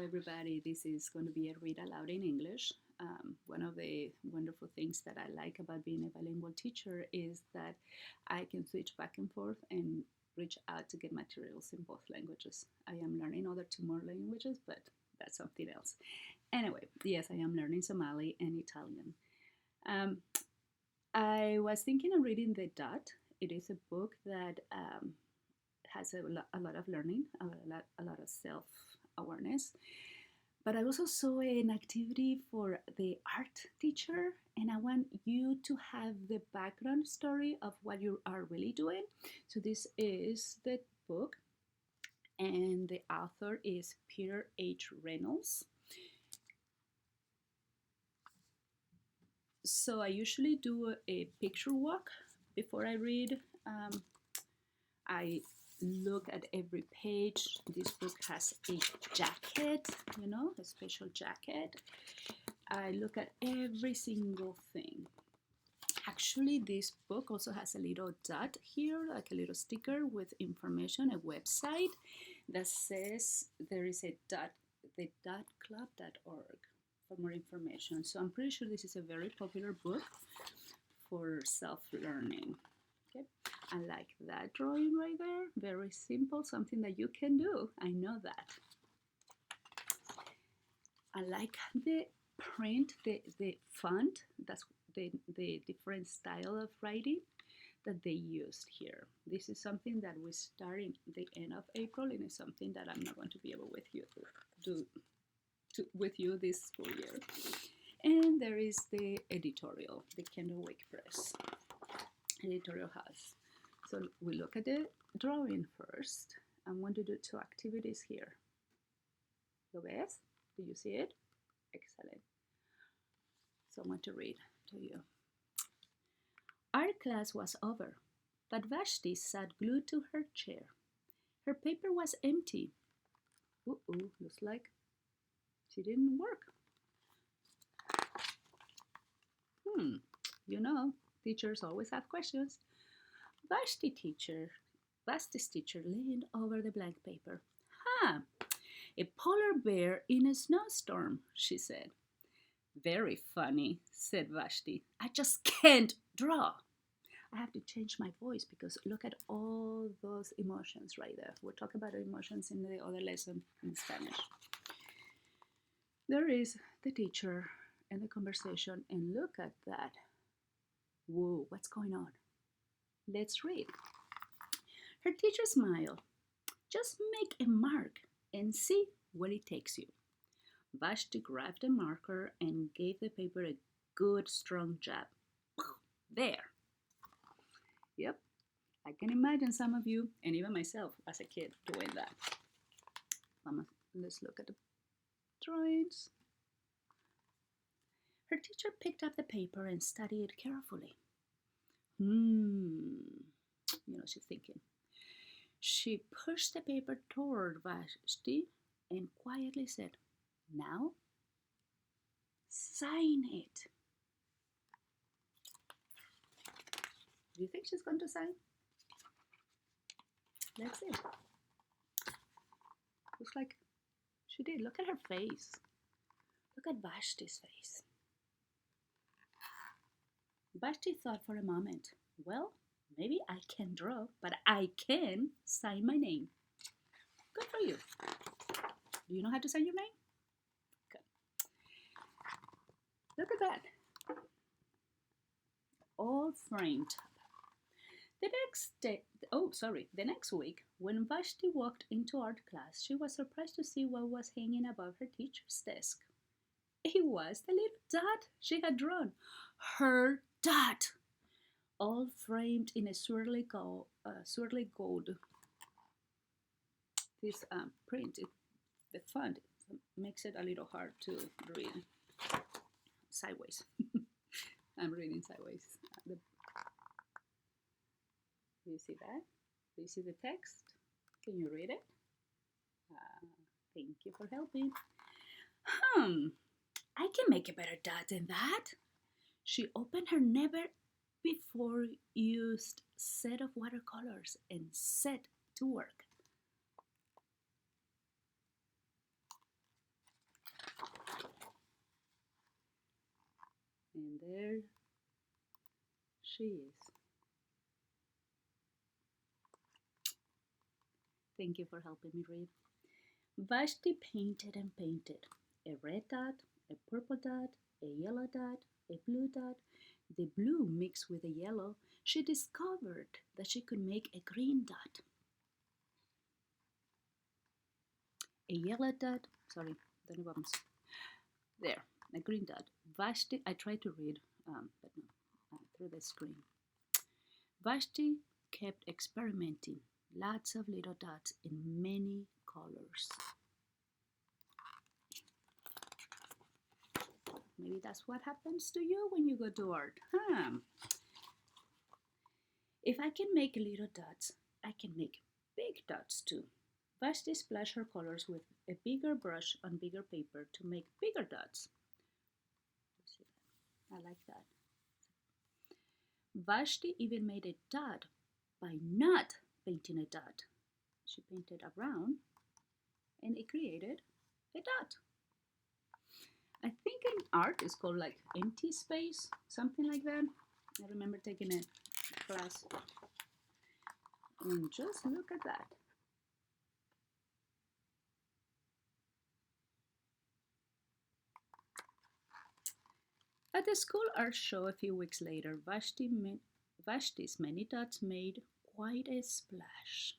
everybody. This is going to be a read aloud in English. One of the wonderful things that I like about being a bilingual teacher is that I can switch back and forth and reach out to get materials in both languages. I am learning other two more languages, but that's something else. Anyway, yes, I am learning Somali and Italian. Um, I was thinking of reading The Dot. It is a book that has a lot of learning, a lot of self awareness. But I also saw an activity for the art teacher, and I want you to have the background story of what you are really doing. So, this is the book, and the author is Peter H. Reynolds. So, I usually do a picture walk before I read. I look at every page. This book has a jacket, a special jacket. I look at every single thing. Actually, this book also has a little dot here, like a little sticker with information, a website that says there is a dot, the dotclub.org for more information. So I'm pretty sure this is a very popular book for self-learning. Okay. I like that drawing right there. Very simple, something that you can do. I know that. I like the print, the font. That's the different style of writing that they used here. This is something that we start in the end of April, and it's something that I'm not going to be able with you to do with you this school year. And there is the editorial, the Candlewick Press editorial house. So we look at the drawing first. I'm going to do two activities here. ¿Lo ves? Do you see it? Excellent. So I'm going to read to you. Art class was over, but Vashti sat glued to her chair. Her paper was empty. Looks like she didn't work. Teachers always have questions. Vashti's teacher leaned over the blank paper. A polar bear in a snowstorm, she said. Very funny, said Vashti. I just can't draw. I have to change my voice because look at all those emotions right there. We'll talk about emotions in the other lesson in Spanish. There is the teacher and the conversation, and look at that. Whoa, what's going on? Let's read. Her teacher smiled. Just make a mark and see where it takes you. Vashti grabbed a marker and gave the paper a good strong jab. There. Yep, I can imagine some of you, and even myself as a kid, doing that. Let's look at the drawings. Her teacher picked up the paper and studied it carefully. She's thinking. She pushed the paper toward Vashti and quietly said, Now, sign it. Do you think she's going to sign? Let's see. Looks like she did. Look at her face. Look at Vashti's face. Vashti thought for a moment. Well, maybe I can't draw, but I can sign my name. Good for you. Do you know how to sign your name? Good. Look at that. All framed. The next week, when Vashti walked into art class, she was surprised to see what was hanging above her teacher's desk. It was the little dot she had drawn. Her dot! All framed in a swirly gold. This print, the font makes it a little hard to read sideways. I'm reading sideways. Do you see that? Do you see the text? Can you read it? Thank you for helping. I can make a better dot than that. She opened her never before used set of watercolors and set to work. she is. Thank you for helping me read. Vashti painted and painted. A red dot, a purple dot, a yellow dot, a blue dot. The blue mixed with the yellow, she discovered that she could make a green dot. A yellow dot, sorry, don't know there, a green dot. Vashti, I tried to read, but no, through the screen. Vashti kept experimenting, lots of little dots in many colors. Maybe that's what happens to you when you go to art, huh? If I can make little dots, I can make big dots too. Vashti splashed her colors with a bigger brush on bigger paper to make bigger dots. I like that. Vashti even made a dot by not painting a dot. She painted around and it created a dot. I think in art it's called like empty space, something like that. I remember taking a class. And just look at that. At the school art show a few weeks later, Vashti's many dots made quite a splash.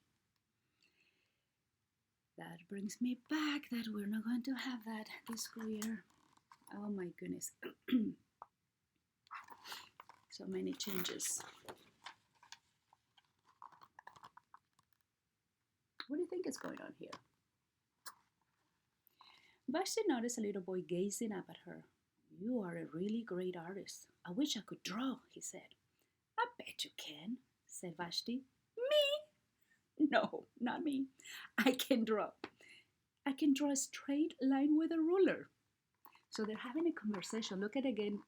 That brings me back that we're not going to have that this school year. Oh my goodness. So many changes. What do you think is going on here? Vashti noticed a little boy gazing up at her. You are a really great artist. I wish I could draw, he said. I bet you can, said Vashti. Me? No, not me. I can draw. I can draw a straight line with a ruler. So they're having a conversation. Look at again.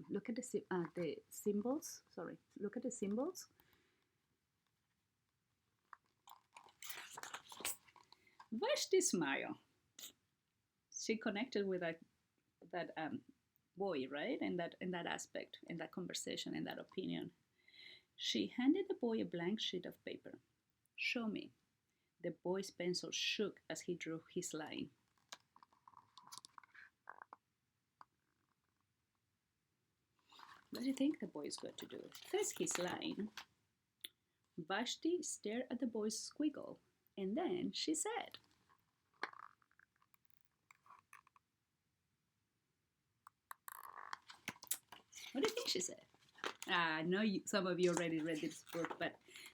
Look at the symbols. Sorry. Look at the symbols. Vashti smiled. She connected with that boy, right? In that aspect, in that conversation, in that opinion. She handed the boy a blank sheet of paper. Show me. The boy's pencil shook as he drew his line. What do you think the boy is going to do? There's his line. Vashti stared at the boy's squiggle, and then she said, what do you think she said? I know some of you already read this book, but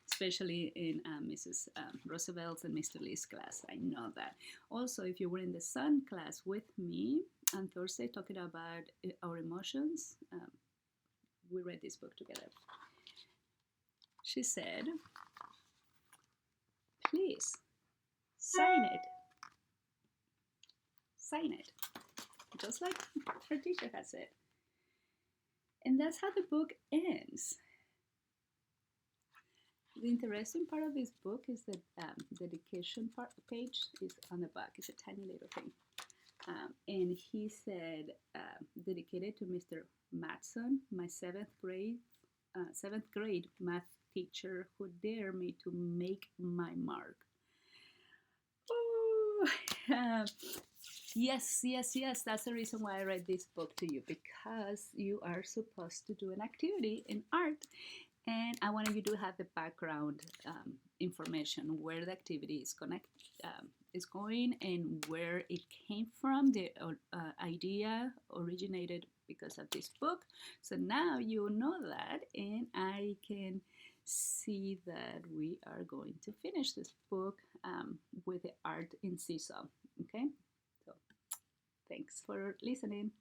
especially in Mrs. Roosevelt's and Mr. Lee's class, I know that. Also, if you were in the Sun class with me on Thursday talking about our emotions, we read this book together. She said, please, sign it. Sign it. Just like her teacher has said. And that's how the book ends. The interesting part of this book is that dedication page is on the back. It's a tiny little thing. And he said, dedicated to Mr. Matson, my seventh grade math teacher who dared me to make my mark. Oh, yes. That's the reason why I read this book to you, because you are supposed to do an activity in art. And I wanted you to have the background information, where the activity is going and where it came from. The idea originated because of this book. So now you know that, and I can see that we are going to finish this book with the art in Seesaw. Okay? So thanks for listening.